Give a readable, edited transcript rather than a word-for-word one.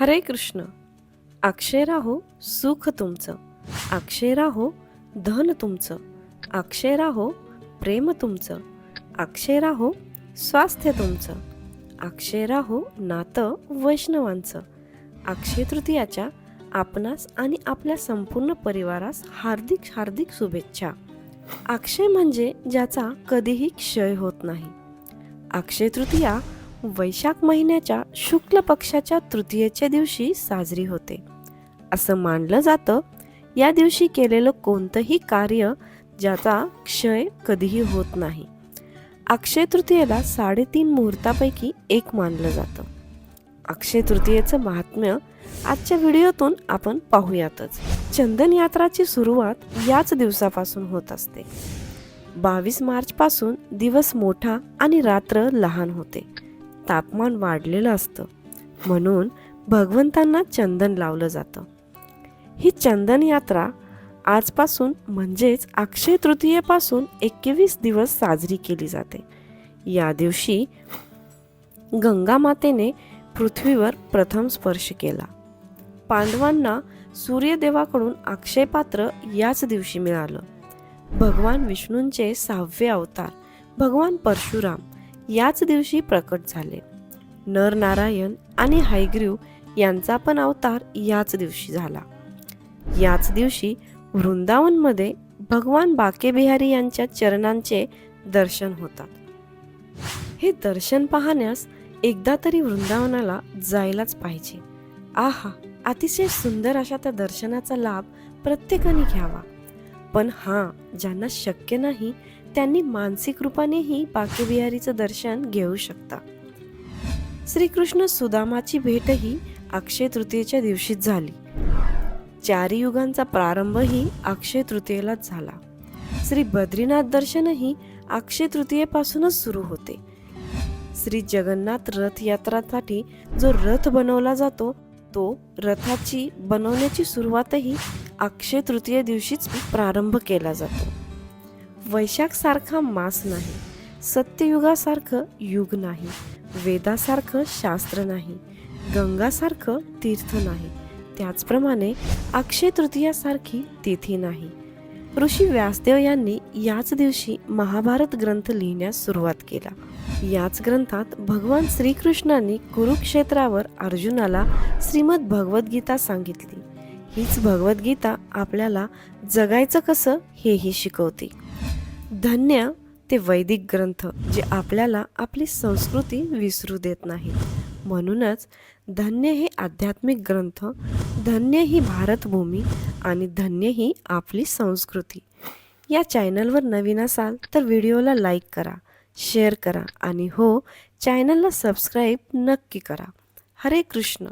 हरे कृष्ण. अक्षय राहो सुख तुमचं, अक्षय राहो धन तुमचं, अक्षय राहो प्रेम तुमचं, अक्षय राहो स्वास्थ्य तुमचं, अक्षय राहो नातं वैष्णवांचं. अक्षय तृतीयाच्या आपणास आणि आपल्या संपूर्ण परिवारास हार्दिक हार्दिक शुभेच्छा. अक्षय म्हणजे ज्याचा कधीही क्षय होत नाही. अक्षय तृतीया वैशाख महिन्याच्या शुक्ल पक्षाच्या तृतीयेच्या दिवशी साजरी होते. असं मानलं जातं या दिवशी केलेलं कोणतंही कार्य ज्याचा क्षय कधीही होत नाही. अक्षय तृतीयेला 3.5 मुहूर्तापैकी एक मानलं जातं. अक्षय तृतीयेचं महात्म्य आजच्या व्हिडिओतून आपण पाहूयातच. चंदन यात्राची सुरुवात याच दिवसापासून होत असते. 22 मार्चपासून दिवस मोठा आणि रात्र लहान होते. तापमान वाढलेलं असतं म्हणून भगवंतांना चंदन लावलं जातं. ही चंदन यात्रा आजपासून म्हणजेच अक्षय तृतीयेपासून 21 दिवस साजरी केली जाते. या दिवशी गंगा मातेने पृथ्वीवर प्रथम स्पर्श केला. पांडवांना सूर्यदेवाकडून अक्षय पात्र याच दिवशी मिळालं. भगवान विष्णूंचे 6वे अवतार भगवान परशुराम याच दिवशी प्रकट झाले. नर नारायण आणि हयग्रीव यांचा पण अवतार याच दिवशी झाला. याच दिवशी वृंदावनमध्ये भगवान बाकेबिहारी यांच्या चरणांचे दर्शन होतात. हे दर्शन पाहण्यास एकदा तरी वृंदावनाला जायलाच पाहिजे. आहा, अतिशय सुंदर अशा त्या दर्शनाचा लाभ प्रत्येकाने घ्यावा. पण ज्यांना शक्य नाही त्यांनी मानसिक रूपानेही बाकेबिहारीचं दर्शन घेऊ शकता. श्रीकृष्ण सुदामाची भेटही अक्षय तृतीयेच्या दिवशीच झाली. 4 युगांचा प्रारंभही अक्षय तृतीयेलाच झाला. श्री बद्रीनाथ दर्शनही अक्षय तृतीयेपासूनच सुरू होते. श्री जगन्नाथ रथ यात्रासाठी जो रथ बनवला जातो तो रथाची बनवण्याची सुरुवातही अक्षय तृतीय दिवशीच प्रारंभ केला जातो. वैशाख सारखा मास नाही, सत्ययुगासारखं युग नाही, वेदासारखं शास्त्र नाही, गंगासारखं तीर्थ नाही, त्याचप्रमाणे अक्षय तृतीयासारखी तिथी नाही. ऋषी व्यासदेव यांनी याच दिवशी महाभारत ग्रंथ लिहिण्यास सुरुवात केला. याच ग्रंथात भगवान श्रीकृष्णांनी कुरुक्षेत्रावर अर्जुनाला श्रीमद भगवद्गीता सांगितली. हीच भगवद्गीता आपल्याला जगायचं कसं हेही शिकवते. धन्य ते वैदिक ग्रंथ जे आपल्याला आपली संस्कृती विसरू देत नाहीत. म्हणूनच धन्य हे आध्यात्मिक ग्रंथ, धन्य ही भारतभूमी आणि धन्य ही आपली संस्कृती. या चॅनलवर नवीन असाल तर व्हिडिओला लाईक करा, शेअर करा आणि चॅनलला सबस्क्राईब नक्की करा. हरे कृष्ण.